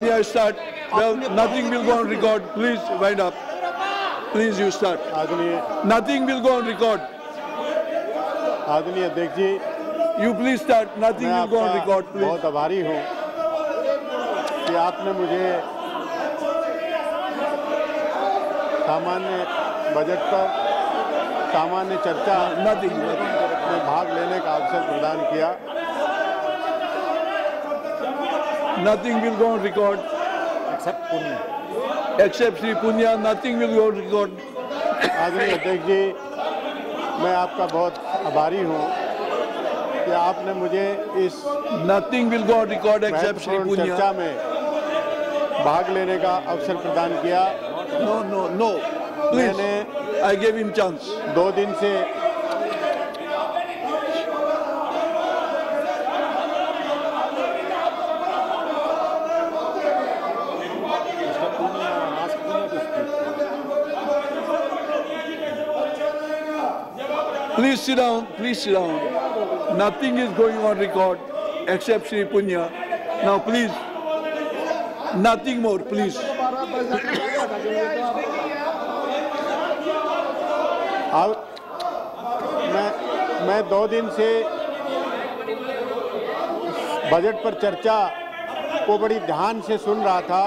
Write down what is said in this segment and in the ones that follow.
Yeah, start. Well, nothing will go on record. Please wind up. Please, you start. Nothing will go on record. आदरणीय अध्यक्ष जी, You please start. Nothing मैं will go on आपका record. Please. बहुत आभारी हूँ कि आपने मुझे सामान्य बजट पर सामान्य चर्चा में भाग लेने का अवसर प्रदान किया। Nothing will go on record. Except Punya. Except Sri Punya, nothing will go on record. आदरणीय अध्यक्ष जी, मैं आपका बहुत आभारी हूँ कि आपने मुझे इस Nothing will go on record except Sri महत्वपूर्ण चर्चा Punya. में भाग लेने का अवसर प्रदान किया। No. Please, I gave him chance. 2 दिन से Please sit down. Please sit down. Nothing is going on record except Sri Punya. Now, please. Nothing more, please. अब मैं 2 दिन से बजट पर चर्चा को बड़ी ध्यान से सुन रहा था।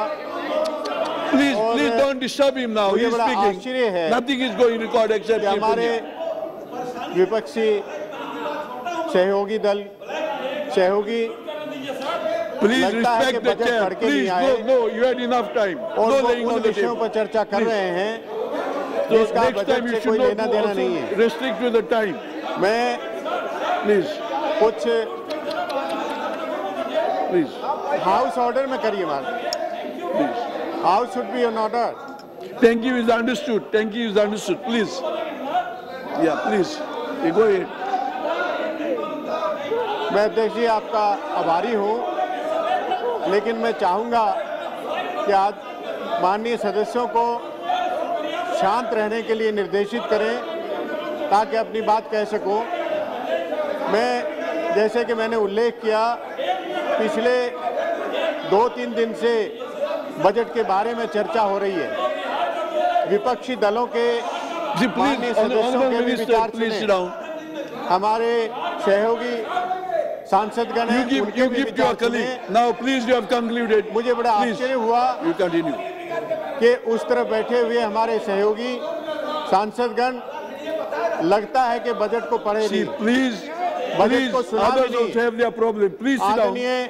Please don't disturb him now. He is speaking. Nothing is going to record except Sri हमारे Punya. विपक्षी सहयोगी दल सहयोगी Please respect the chair. Please, no, you had enough time. और No वो laying उन on the विषयों table. पर चर्चा कर रहे हैं So जिसका next time बजट you से should कोई not लेना देना नहीं है। restrict to the time. मैं Please. हाउस ऑर्डर में करिए बात। House should be on order. Thank you is understood. Thank you is understood. Please. Yeah, please. You go ahead. मैं अध्यक्ष जी आपका आभारी हूँ, लेकिन मैं चाहूँगा कि आज माननीय सदस्यों को शांत रहने के लिए निर्देशित करें ताकि अपनी बात कह सकूं। मैं जैसे कि मैंने उल्लेख किया, पिछले 2-3 दिन से बजट के बारे में चर्चा हो रही है। विपक्षी दलों के माननीय सदस्यों के भी विचार सुने, हमारे सहयोगी सांसदगण हैं, उनके भी विचार सुने। Now please, you have concluded. मुझे बड़ा आश्चर्य हुआ You continue. कि उस तरफ बैठे हुए हमारे सहयोगी सांसदगण लगता है कि बजट को पढ़े See, नहीं, please, बजट को सुना भी others also have their problem. Please sit down. आदरणीय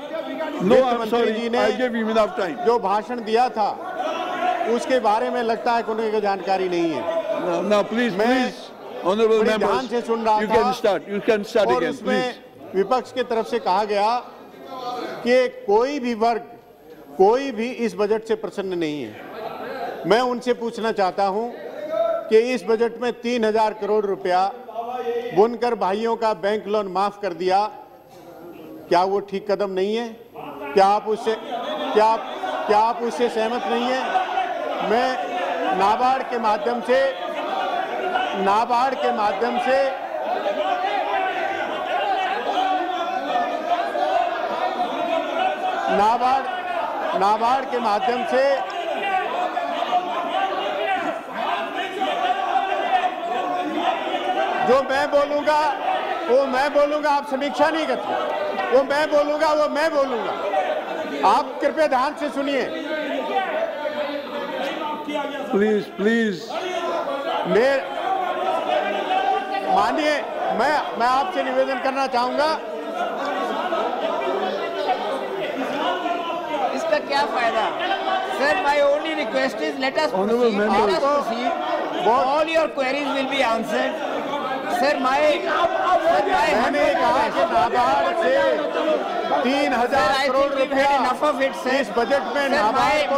No, वित्त I'm मंत्री sorry. जी ने I gave him enough time. जो भाषण दिया था उसके बारे में लगता है कि उनको जानकारी नहीं है। Now, please, honorable बड़ी ध्यान members, से सुन रहा you था can start. You can start और again, उसमें please. विपक्ष के तरफ से कहा गया कि कोई भी वर्ग, कोई भी इस बजट से प्रसन्न नहीं है। मैं उनसे पूछना चाहता हूं कि इस बजट में 3000 करोड़ रुपया बुनकर भाइयों का बैंक लोन माफ कर दिया, क्या वो ठीक कदम नहीं है? क्या आप उससे सहमत नहीं है? मैं नाबार्ड के माध्यम से जो मैं बोलूंगा वो मैं बोलूंगा, आप समीक्षा नहीं करते। वो मैं बोलूंगा, आप कृपया ध्यान से सुनिए। Please. मानिए, मैं आपसे निवेदन करना चाहूंगा। इसका क्या फायदा? Sir, my only request is let us proceed. All your queries will be answered. Sir, मैंने कहा कि नाबार्ड से 3000 करोड़ रुपया इस बजट में नाबार्ड को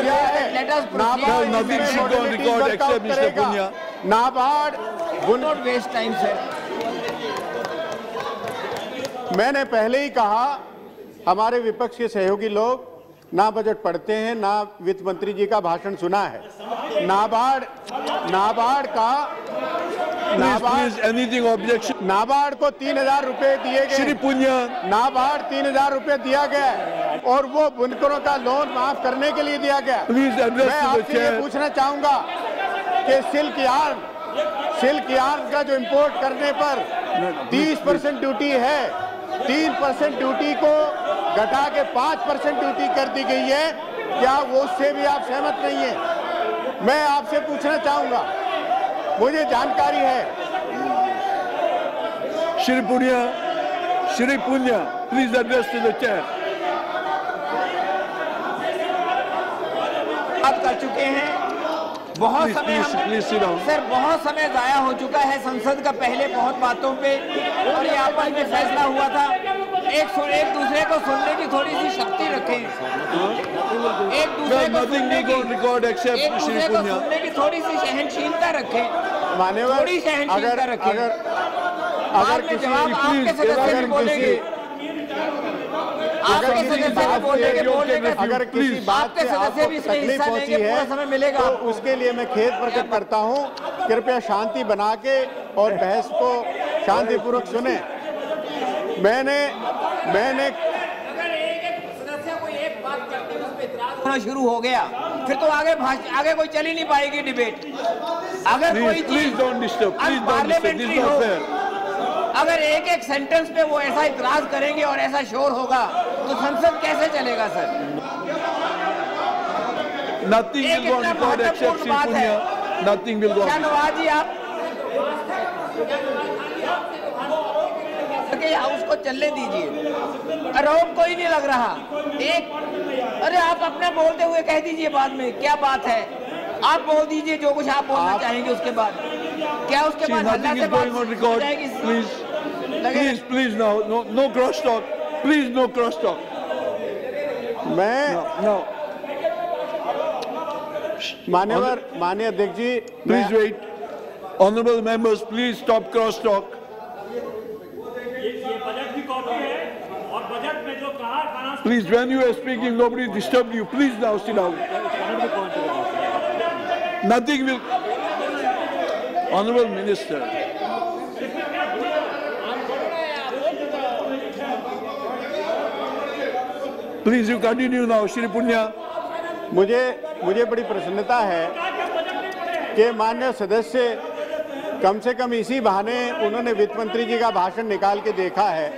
दिया है। NABARD do not waste time, sir. मैंने पहले ही कहा, हमारे विपक्ष के सहयोगी लोग ना बजट पढ़ते हैं, ना वित्त मंत्री जी का भाषण सुना है। नाबार्ड को 3000 रुपए दिए गए। श्री पुनिया, नाबार्ड 3000 रुपए दिया गया है। और वो बुनकरों का लोन माफ करने के लिए दिया गया। Please address मैं to the आपसे ये chair. पूछना चाहूंगा कि सिल्क यार्न का जो इंपोर्ट करने पर 30% ड्यूटी है, 3% ड्यूटी को घटा के 5% ड्यूटी कर दी गई है, क्या वो उससे भी आप सहमत नहीं है? मैं आपसे पूछना चाहूंगा, मुझे जानकारी है। Shri Punya, please address to the chair. बात कर चुके हैं, बहुत समय Please sit down. सर बहुत समय जाया हो चुका है संसद का पहले बहुत बातों पे, और ये आपस में फैसला हुआ था एक दूसरे को सुनने की थोड़ी सी शक्ति रखें, एक दूसरे को सुनने की थोड़ी सी सहनशीलता रखें, मान्यवर, थोड़ी सहनशीलता रखें। अगर जवाब आपके सदस्य भी बोलेंगे, आपके सदस्य भी बोलेंगे, अगर किसी बात से आपको तकलीफ पहुंची है तो उसके लिए मैं खेद प्रकट करता हूं। कृपया शांति बना के और बहस को शांतिपूर्वक सुने। मैंने सदस्य को एक बात करते हुए उस पे इतराज होना शुरू हो गया, फिर तो आगे कोई चल ही नहीं पाएगी डिबेट। अगर कोई चीज पार्लियामेंट्री हो, अगर एक सेंटेंस पे वो ऐसा इतराज करेंगे और ऐसा शोर होगा तो संसद कैसे चलेगा sir? Nothing will go on record except Shri Punya. Nothing will go on. Nawaz ji, आप हाउस को चलने दीजिए, आरोप कोई नहीं लग रहा। अरे आप अपना बोलते हुए कह दीजिए बाद में क्या बात है, आप बोल दीजिए जो कुछ आप बोलना चाहेंगे उसके बाद। क्या उसके बाद हल्ला से बात हो जाएगी? Please, no cross talk. Please, no cross talk. No. माननीय अध्यक्ष जी, Please wait. Honorable members, please stop cross talk. ये बजट की कॉपी है और बजट में जो कहा finance. Please, when you are speaking, nobody disturbed you. Please now sit down. Nothing will. Honorable Minister. Please, you continue now, Shri Punya. मुझे बड़ी प्रसन्नता है कि माननीय सदस्य कम से कम इसी बहाने उन्होंने वित्त मंत्री जी का भाषण निकाल के देखा है।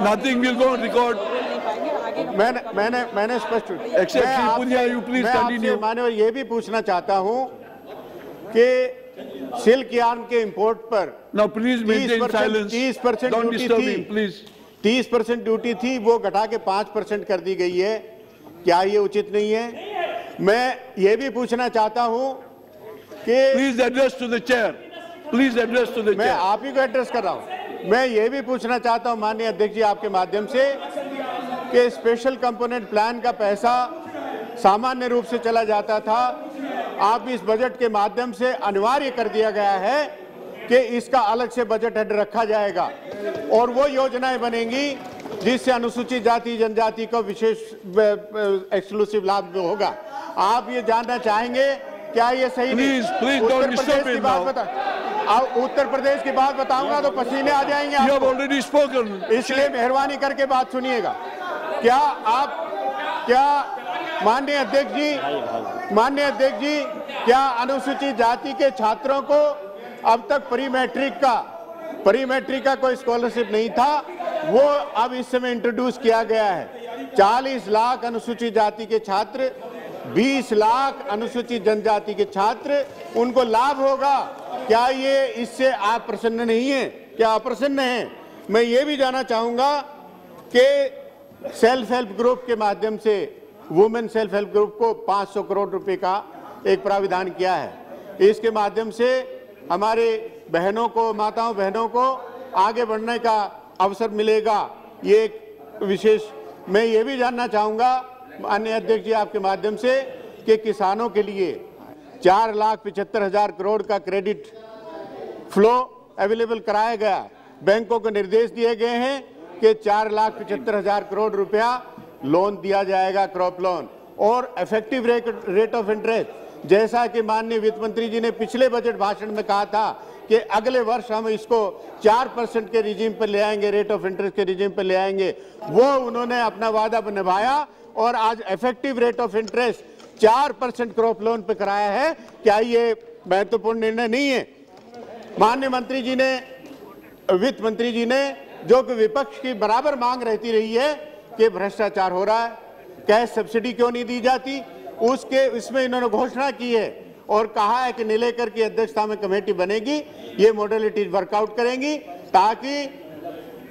Nothing will go on record. मैंने स्पष्ट Except Shri Punya, you please continue. माननीय ये भी पूछना चाहता हूं कि सिल्क यार्न के इंपोर्ट पर Now please maintain silence. 30% Don't duty disturb थी, him, please. 30% ड्यूटी थी, वो घटा के 5% कर दी गई है। क्या ये उचित नहीं है? मैं ये भी पूछना चाहता हूं कि Please address to the chair. Please address to the मैं chair. आप ही को एड्रेस कर रहा हूं। मैं ये भी पूछना चाहता हूं माननीय अध्यक्ष जी आपके माध्यम से कि स्पेशल कंपोनेंट प्लान का पैसा सामान्य रूप से चला जाता था, आप इस बजट के माध्यम से अनिवार्य कर दिया गया है कि इसका अलग से बजट हेड रखा जाएगा और वो योजनाएं बनेंगी जिससे अनुसूचित जाति जनजाति को विशेष एक्सक्लूसिव लाभ होगा। आप ये जानना चाहेंगे क्या ये सही नहीं? उत्तर प्रदेश की बात बता, उत्तर प्रदेश की बात बताऊंगा तो पसीने आ जाएंगे आपको। इसलिए मेहरबानी करके बात सुनिएगा। माननीय अध्यक्ष जी, क्या अनुसूचित जाति के छात्रों को अब तक प्री मैट्रिक का कोई स्कॉलरशिप नहीं था, वो अब इस समय इंट्रोड्यूस किया गया है। 40 लाख अनुसूचित जाति के छात्र, 20 लाख अनुसूचित जनजाति के छात्र, उनको लाभ होगा। क्या ये इससे आप प्रसन्न नहीं है? क्या अप्रसन्न है? मैं ये भी जानना चाहूंगा कि सेल्फ हेल्प ग्रुप के माध्यम से वुमेन सेल्फ हेल्प ग्रुप को 500 करोड़ रुपए का एक प्राविधान किया है। इसके माध्यम से हमारे बहनों को, माताओं बहनों को आगे बढ़ने का अवसर मिलेगा। ये एक विशेष मैं ये भी जानना चाहूंगा माननीय अध्यक्ष जी आपके माध्यम से कि किसानों के लिए 4,75,000 करोड़ का क्रेडिट फ्लो अवेलेबल कराया गया। बैंकों को निर्देश दिए गए हैं कि 4,75,000 करोड़ रुपया लोन दिया जाएगा, क्रॉप लोन, और इफेक्टिव रेट ऑफ इंटरेस्ट जैसा कि माननीय वित्त मंत्री जी ने पिछले बजट भाषण में कहा था कि अगले वर्ष हम इसको 4% के रिजीम पर ले आएंगे, रेट ऑफ इंटरेस्ट के रिजीम पर ले आएंगे, वो उन्होंने अपना वादा निभाया और आज effective rate of interest 4% crop loan पे कराया है। क्या ये महत्वपूर्ण निर्णय नहीं है? माननीय मंत्री जी ने, वित्त मंत्री जी ने, जो कि विपक्ष की बराबर मांग रहती रही है कि भ्रष्टाचार हो रहा है, कैश सब्सिडी क्यों नहीं दी जाती, इसमें इन्होंने घोषणा की है और कहा है कि नीलेकर की अध्यक्षता में कमेटी बनेगी, ये मॉडलिटीज वर्कआउट करेंगी ताकि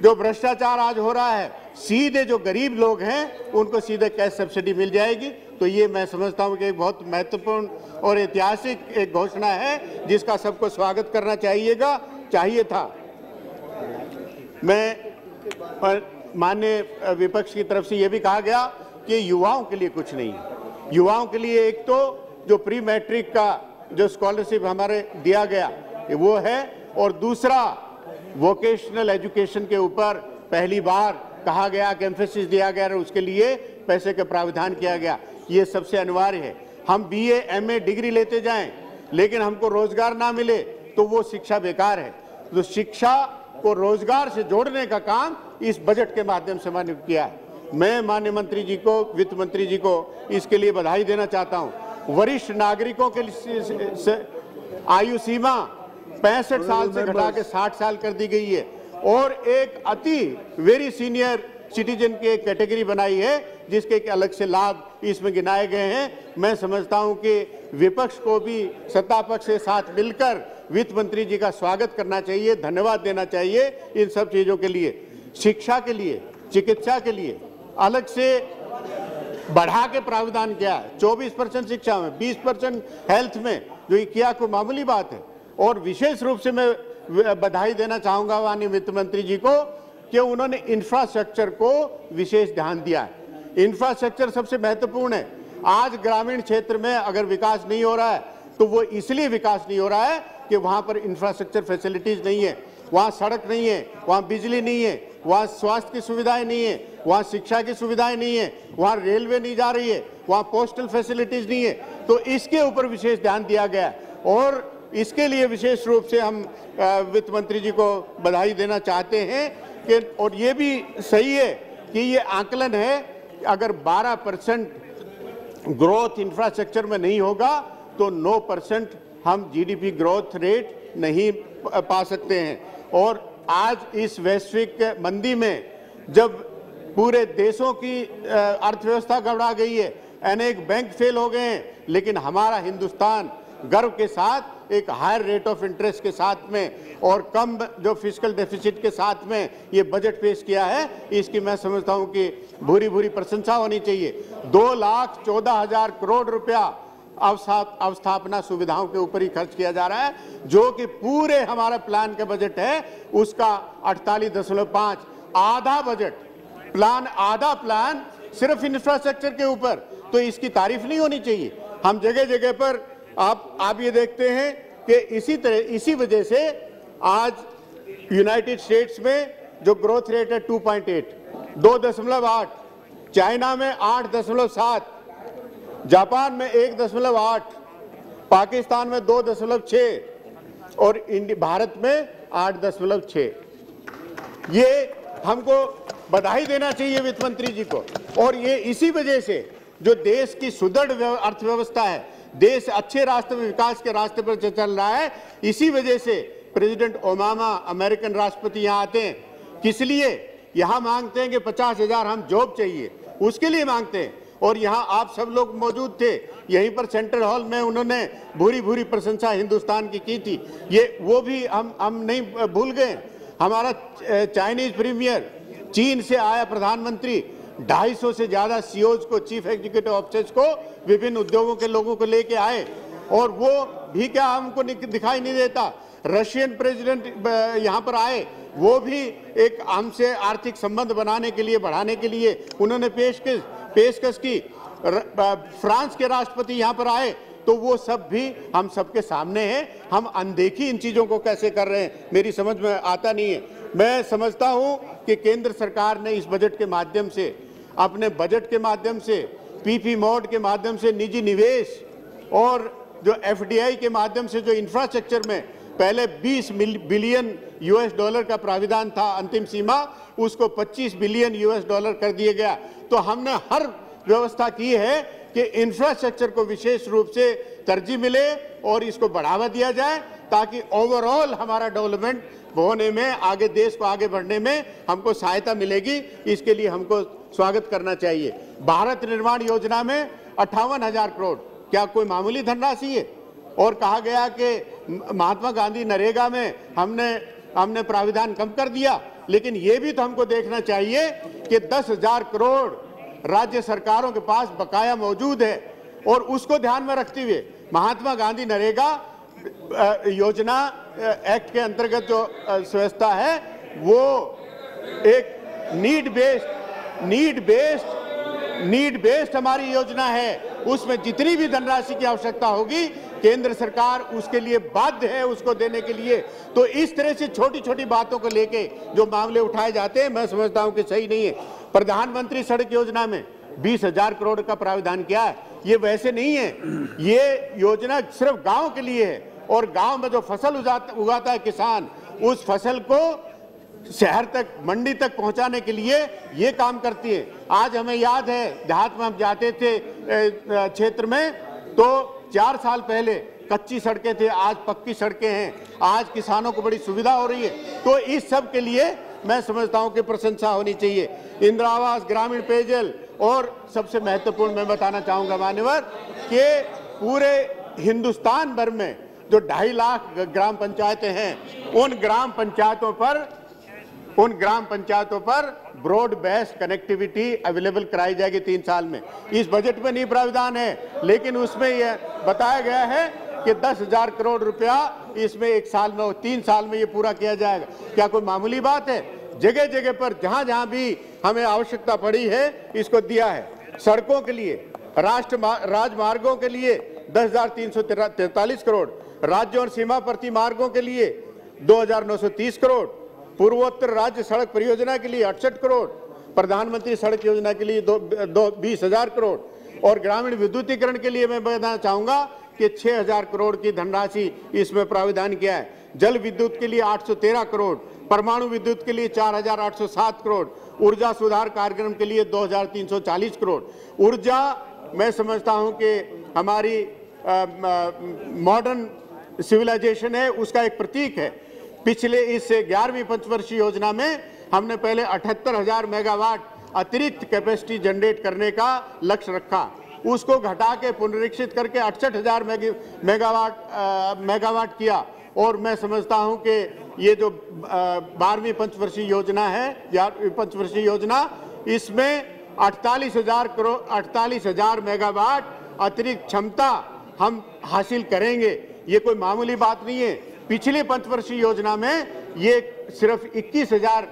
जो भ्रष्टाचार आज हो रहा है सीधे जो गरीब लोग हैं उनको सीधे कैश सब्सिडी मिल जाएगी। तो ये मैं समझता हूं कि एक बहुत महत्वपूर्ण और ऐतिहासिक एक घोषणा है जिसका सबको स्वागत करना चाहिए था। मैं माननीय विपक्ष की तरफ से ये भी कहा गया कि युवाओं के लिए कुछ नहीं है। युवाओं के लिए एक तो जो प्री मैट्रिक का जो स्कॉलरशिप हमारे दिया गया वो है, और दूसरा वोकेशनल एजुकेशन के ऊपर पहली बार कहा गया कि एम्फेसिस दिया गया और उसके लिए पैसे का प्रावधान किया गया। ये सबसे अनिवार्य है। हम BA MA डिग्री लेते जाएं लेकिन हमको रोजगार ना मिले तो वो शिक्षा बेकार है। तो शिक्षा को रोजगार से जोड़ने का काम इस बजट के माध्यम से मैंने किया है। मैं माननीय मंत्री जी को, वित्त मंत्री जी को इसके लिए बधाई देना चाहता हूं। वरिष्ठ नागरिकों के लिए आयु सीमा 65 साल से घटा के 60 साल कर दी गई है और एक अति वेरी सीनियर सिटीजन की एक कैटेगरी बनाई है जिसके एक अलग से लाभ इसमें गिनाए गए हैं। मैं समझता हूं कि विपक्ष को भी सत्ता पक्ष के साथ मिलकर वित्त मंत्री जी का स्वागत करना चाहिए, धन्यवाद देना चाहिए इन सब चीजों के लिए। शिक्षा के लिए, चिकित्सा के लिए अलग से बढ़ा के प्रावधान किया है। 24% शिक्षा में, 20% हेल्थ में, जो ये किया कोई मामूली बात है। और विशेष रूप से मैं बधाई देना चाहूंगा माननीय वित्त मंत्री जी को कि उन्होंने इंफ्रास्ट्रक्चर को विशेष ध्यान दिया है। इंफ्रास्ट्रक्चर सबसे महत्वपूर्ण है। आज ग्रामीण क्षेत्र में अगर विकास नहीं हो रहा है तो वो इसलिए विकास नहीं हो रहा है कि वहां पर इंफ्रास्ट्रक्चर फैसिलिटीज नहीं है, वहां सड़क नहीं है, वहां बिजली नहीं है, वहां स्वास्थ्य की सुविधाएं नहीं है, वहां शिक्षा की सुविधाएं नहीं है, वहां रेलवे नहीं जा रही है, वहां पोस्टल फैसिलिटीज नहीं है। तो इसके ऊपर विशेष ध्यान दिया गया और इसके लिए विशेष रूप से हम वित्त मंत्री जी को बधाई देना चाहते हैं कि, और ये भी सही है कि ये आकलन है, अगर 12% ग्रोथ इंफ्रास्ट्रक्चर में नहीं होगा तो 9% हम GDP ग्रोथ रेट नहीं पा सकते हैं। और आज इस वैश्विक मंदी में जब पूरे देशों की अर्थव्यवस्था गड़बड़ा गई है, अनेक बैंक फेल हो गए हैं, लेकिन हमारा हिंदुस्तान गर्व के साथ एक हायर रेट ऑफ इंटरेस्ट के साथ में और कम जो फिस्कल डेफिसिट के साथ में ये बजट पेश किया है, इसकी मैं समझता हूं कि भूरी भूरी प्रशंसा होनी चाहिए। 2,14,000 करोड़ रुपया अवस्थापना सुविधाओं के ऊपर ही खर्च किया जा रहा है, जो कि पूरे हमारा प्लान का बजट है उसका 48.5 आधा प्लान सिर्फ इंफ्रास्ट्रक्चर के ऊपर। तो इसकी तारीफ नहीं होनी चाहिए। हम जगह जगह पर आप ये देखते हैं कि इसी वजह से आज यूनाइटेड स्टेट्स में जो ग्रोथ रेट है 2.8, 2.8, चाइना में 8.7, जापान में 1.8, पाकिस्तान में 2.6 और भारत में 8.6। ये हमको बधाई देना चाहिए वित्त मंत्री जी को। और ये इसी वजह से जो देश की सुदृढ़ अर्थव्यवस्था है, देश अच्छे रास्ते में, विकास के रास्ते पर चल रहा है, इसी वजह से प्रेसिडेंट ओबामा अमेरिकन राष्ट्रपति यहाँ आते हैं। किस लिए? यहाँ मांगते हैं कि 50,000 हम जॉब चाहिए, उसके लिए मांगते हैं। और यहाँ आप सब लोग मौजूद थे, यहीं पर सेंट्रल हॉल में उन्होंने भूरी भूरी प्रशंसा हिंदुस्तान की थी। ये वो भी हम नहीं भूल गए। हमारा चाइनीज प्रीमियर, चीन से आया प्रधानमंत्री, 250 से ज्यादा CEOs को, चीफ एग्जीक्यूटिव ऑफिसर्स को, विभिन्न उद्योगों के लोगों को लेके आए और वो भी क्या हमको दिखाई नहीं देता। रशियन प्रेसिडेंट यहाँ पर आए, वो भी एक हमसे आर्थिक संबंध बनाने के लिए, बढ़ाने के लिए उन्होंने पेशकश की। फ्रांस के राष्ट्रपति यहाँ पर आए तो वो सब भी हम सबके सामने हैं। हम अनदेखी इन चीजों को कैसे कर रहे हैं मेरी समझ में आता नहीं है। मैं समझता हूं कि केंद्र सरकार ने इस बजट के माध्यम से, अपने बजट के माध्यम से, PP मोड के माध्यम से निजी निवेश और जो FDI के माध्यम से जो इंफ्रास्ट्रक्चर में पहले 20 बिलियन US डॉलर का प्राविधान था अंतिम सीमा, उसको 25 बिलियन US डॉलर कर दिया गया। तो हमने हर व्यवस्था की है कि इंफ्रास्ट्रक्चर को विशेष रूप से तरजीह मिले और इसको बढ़ावा दिया जाए, ताकि ओवरऑल हमारा डेवलपमेंट होने में, आगे देश को आगे बढ़ने में हमको सहायता मिलेगी। इसके लिए हमको स्वागत करना चाहिए। भारत निर्माण योजना में 58,000 करोड़ क्या कोई मामूली धनराशि है? और कहा गया कि महात्मा गांधी नरेगा में हमने प्राविधान कम कर दिया, लेकिन ये भी तो हमको देखना चाहिए कि 10,000 करोड़ राज्य सरकारों के पास बकाया मौजूद है, और उसको ध्यान में रखते हुए महात्मा गांधी नरेगा योजना एक्ट के अंतर्गत जो व्यवस्था है वो एक नीड बेस्ड हमारी योजना है। उसमें जितनी भी धनराशि की आवश्यकता होगी केंद्र सरकार उसके लिए बाध्य है उसको देने के लिए। तो इस तरह से छोटी छोटी बातों को लेके जो मामले उठाए जाते हैं, मैं समझता हूं कि सही नहीं है। प्रधानमंत्री सड़क योजना में 20,000 करोड़ का प्रावधान किया है, ये वैसे नहीं है। ये योजना सिर्फ गांव के लिए है, और गांव में जो फसल उगाता है किसान, उस फसल को शहर तक, मंडी तक पहुंचाने के लिए ये काम करती है। आज हमें याद है देहात में हम जाते थे क्षेत्र में, तो 4 साल पहले कच्ची सड़कें थे, आज पक्की सड़कें हैं, आज किसानों को बड़ी सुविधा हो रही है। तो इस सब के लिए मैं समझता हूं कि प्रशंसा होनी चाहिए। इंदिरा आवास, ग्रामीण पेयजल, और सबसे महत्वपूर्ण मैं बताना चाहूंगा मान्यवर कि पूरे हिंदुस्तान भर में जो 2.5 लाख ग्राम पंचायतें हैं, उन ग्राम पंचायतों पर ब्रॉड बेस्ड कनेक्टिविटी अवेलेबल कराई जाएगी 3 साल में। इस बजट में नहीं प्रावधान है, लेकिन उसमें यह बताया गया है कि 10,000 करोड़ रुपया इसमें 1 साल में, 3 साल में ये पूरा किया जाएगा। क्या कोई मामूली बात है? जगह जगह पर जहां भी हमें आवश्यकता पड़ी है इसको दिया है। सड़कों के लिए, राजमार्गों के लिए 10,343 करोड़, राज्यों और सीमावर्ती मार्गों के लिए 2,930 करोड़, पूर्वोत्तर राज्य सड़क परियोजना के लिए 68 करोड़, प्रधानमंत्री सड़क योजना के लिए 20,000 करोड़, और ग्रामीण विद्युतीकरण के लिए मैं बताना चाहूंगा कि 6,000 करोड़ की धनराशि इसमें प्रावधान किया है। जल विद्युत के लिए 813 करोड़, परमाणु विद्युत के लिए 4,807 करोड़, ऊर्जा सुधार कार्यक्रम के लिए 2,340 करोड़। ऊर्जा मैं समझता हूं कि हमारी मॉडर्न सिविलाइजेशन है, उसका एक प्रतीक है। पिछले इस 11वीं पंचवर्षीय योजना में हमने पहले 78,000 मेगावाट अतिरिक्त कैपेसिटी जनरेट करने का लक्ष्य रखा, उसको घटा के पुनरीक्षित करके 68,000 मेगावाट किया। और मैं समझता हूं कि ये जो 12वीं पंचवर्षीय योजना है, 11वीं पंचवर्षीय योजना, इसमें 48,000 मेगावाट अतिरिक्त क्षमता हम हासिल करेंगे। ये कोई मामूली बात नहीं है। पिछली पंचवर्षीय योजना में ये सिर्फ 21,000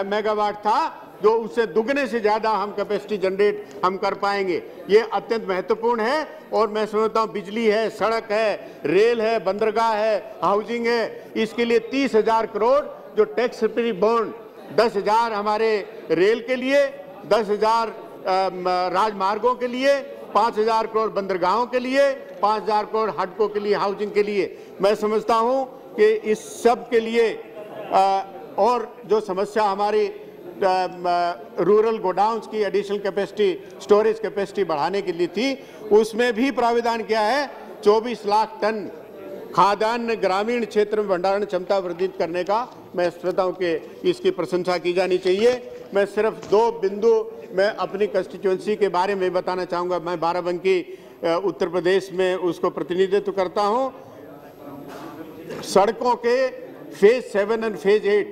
मेगावाट था, जो उससे दुगने से ज्यादा हम कैपेसिटी जनरेट हम कर पाएंगे। ये अत्यंत महत्वपूर्ण है। और मैं समझता हूँ बिजली है, सड़क है, रेल है, बंदरगाह है, हाउसिंग है, इसके लिए 30,000 करोड़ जो टैक्स फ्री बॉन्ड, 10,000 हमारे रेल के लिए, 10,000 राजमार्गों के लिए, 5,000 करोड़ बंदरगाहों के लिए, 5,000 करोड़ हडकों के लिए, हाउसिंग के लिए। मैं समझता हूं कि इस सब के लिए और जो समस्या हमारी रूरल गोडाउन्स की एडिशनल कैपेसिटी, स्टोरेज कैपेसिटी बढ़ाने के लिए थी, उसमें भी प्राविधान किया है। 24 लाख टन खाद्यान्न ग्रामीण क्षेत्र में भंडारण क्षमता वर्धित करने का मैं समझता हूँ कि इसकी प्रशंसा की जानी चाहिए। मैं सिर्फ 2 बिंदु मैं अपनी कंस्टिट्यूएंसी के बारे में बताना चाहूँगा। मैं बाराबंकी उत्तर प्रदेश में उसको प्रतिनिधित्व करता हूँ। सड़कों के फेज 7 और फेज 8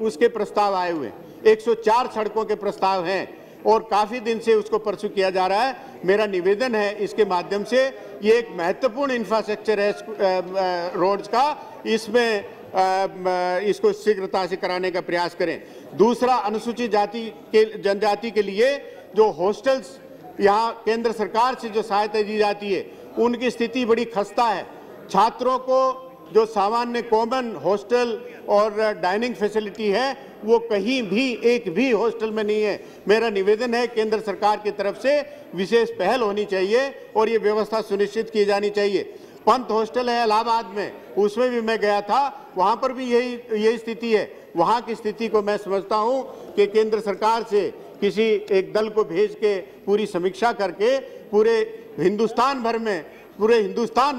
उसके प्रस्ताव आए हुए, 104 सड़कों के प्रस्ताव हैं और काफी दिन से उसको परसू किया जा रहा है। मेरा निवेदन है इसके माध्यम से, ये एक महत्वपूर्ण इंफ्रास्ट्रक्चर है रोड्स का, इसमें इसको शीघ्रता से कराने का प्रयास करें। दूसरा, अनुसूचित जनजाति के लिए जो हॉस्टल्स यहाँ केंद्र सरकार से जो सहायता दी जाती है, उनकी स्थिति बड़ी खस्ता है। छात्रों को जो सामान्य कॉमन हॉस्टल और डाइनिंग फैसिलिटी है वो कहीं भी एक भी हॉस्टल में नहीं है। मेरा निवेदन है केंद्र सरकार की तरफ से विशेष पहल होनी चाहिए और ये व्यवस्था सुनिश्चित की जानी चाहिए। पंत हॉस्टल है इलाहाबाद में, उसमें भी मैं गया था, वहाँ पर भी यही स्थिति है। वहाँ की स्थिति को मैं समझता हूँ कि केंद्र सरकार से किसी एक दल को भेज के पूरी समीक्षा करके पूरे हिंदुस्तान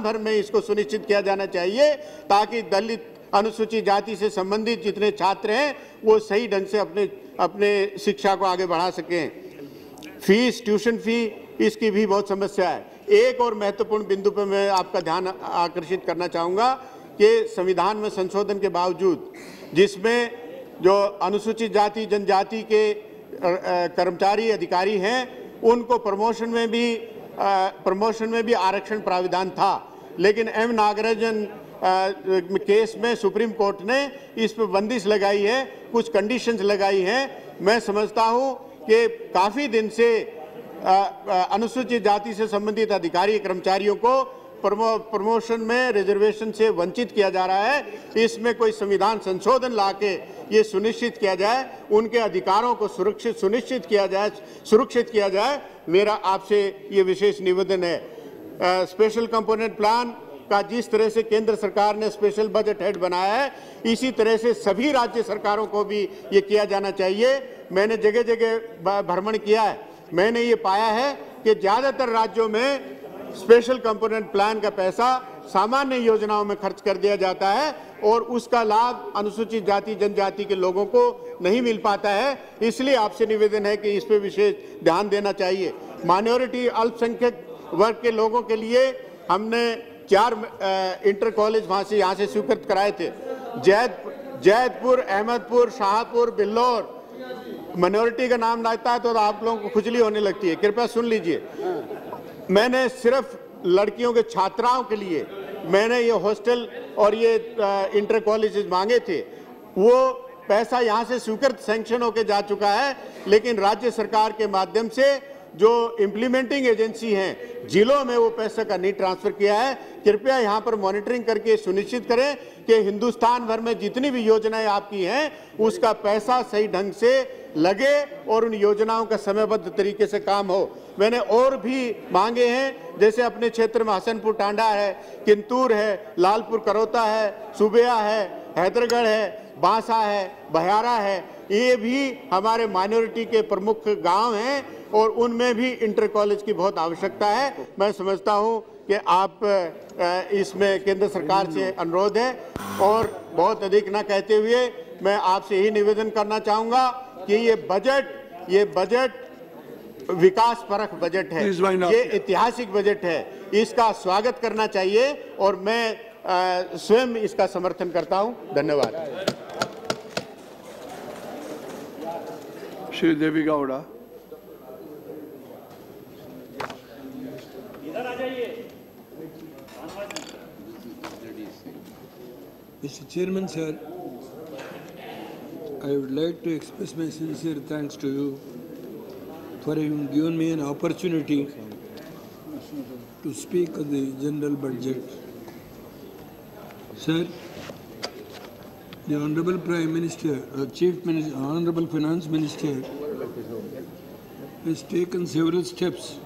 भर में इसको सुनिश्चित किया जाना चाहिए ताकि दलित अनुसूचित जाति से संबंधित जितने छात्र हैं वो सही ढंग से अपने शिक्षा को आगे बढ़ा सकें। फीस, ट्यूशन फी, इसकी भी बहुत समस्या है। एक और महत्वपूर्ण बिंदु पर मैं आपका ध्यान आकर्षित करना चाहूँगा कि संविधान में संशोधन के बावजूद जिसमें जो अनुसूचित जाति जनजाति के कर्मचारी अधिकारी हैं उनको प्रमोशन में भी आरक्षण प्राविधान था, लेकिन एम नागराजन केस में सुप्रीम कोर्ट ने इस पर बंदिश लगाई है, कुछ कंडीशंस लगाई हैं। मैं समझता हूं कि काफ़ी दिन से अनुसूचित जाति से संबंधित अधिकारी कर्मचारियों को प्रमोशन में रिजर्वेशन से वंचित किया जा रहा है। इसमें कोई संविधान संशोधन लाके ये सुनिश्चित किया जाए, उनके अधिकारों को सुनिश्चित किया जाए। मेरा आपसे ये विशेष निवेदन है। स्पेशल कंपोनेंट प्लान का जिस तरह से केंद्र सरकार ने स्पेशल बजट हेड बनाया है, इसी तरह से सभी राज्य सरकारों को भी ये किया जाना चाहिए। मैंने जगह जगह भ्रमण किया है, मैंने ये पाया है कि ज़्यादातर राज्यों में स्पेशल कंपोनेंट प्लान का पैसा सामान्य योजनाओं में खर्च कर दिया जाता है और उसका लाभ अनुसूचित जाति जनजाति के लोगों को नहीं मिल पाता है। इसलिए आपसे निवेदन है कि इस पर विशेष ध्यान देना चाहिए। माइनॉरिटी अल्पसंख्यक वर्ग के लोगों के लिए हमने 4 इंटर कॉलेज यहाँ से स्वीकृत कराए थे। जैदपुर, अहमदपुर, शाहपुर, बिल्लौर। माइनॉरिटी का नाम लाता है तो आप लोगों को खुजली होने लगती है, कृपया सुन लीजिए। मैंने सिर्फ लड़कियों के छात्राओं के लिए मैंने ये हॉस्टल और ये इंटर कॉलेजेस मांगे थे, वो पैसा यहाँ से स्वीकृत सैंक्शन होके जा चुका है, लेकिन राज्य सरकार के माध्यम से जो इम्प्लीमेंटिंग एजेंसी हैं जिलों में वो पैसा का नहीं ट्रांसफर किया है। कृपया यहाँ पर मॉनिटरिंग करके सुनिश्चित करें कि हिंदुस्तान भर में जितनी भी योजनाएं आपकी हैं उसका पैसा सही ढंग से लगे और उन योजनाओं का समयबद्ध तरीके से काम हो। मैंने और भी मांगे हैं, जैसे अपने क्षेत्र में हसनपुर टांडा है, किंतूर है, लालपुर करौता है, सुबेया है, हैदरगढ़ है, बांसा है, बहारा है। ये भी हमारे माइनॉरिटी के प्रमुख गांव हैं और उनमें भी इंटर कॉलेज की बहुत आवश्यकता है। मैं समझता हूं कि आप इसमें केंद्र सरकार से अनुरोध है और बहुत अधिक न कहते हुए मैं आपसे यही निवेदन करना चाहूँगा कि ये बजट विकास परख बजट है, ये ऐतिहासिक बजट है, इसका स्वागत करना चाहिए और मैं स्वयं इसका समर्थन करता हूं। धन्यवाद। श्री देवी गौड़ा। इधर आ जाइए। Mr. Chairman, sir, I would like to express my sincere thanks to you for having given me an opportunity to speak on the general budget. Sir, the Honorable Prime Minister, Chief Minister, Honorable Finance Minister has taken several steps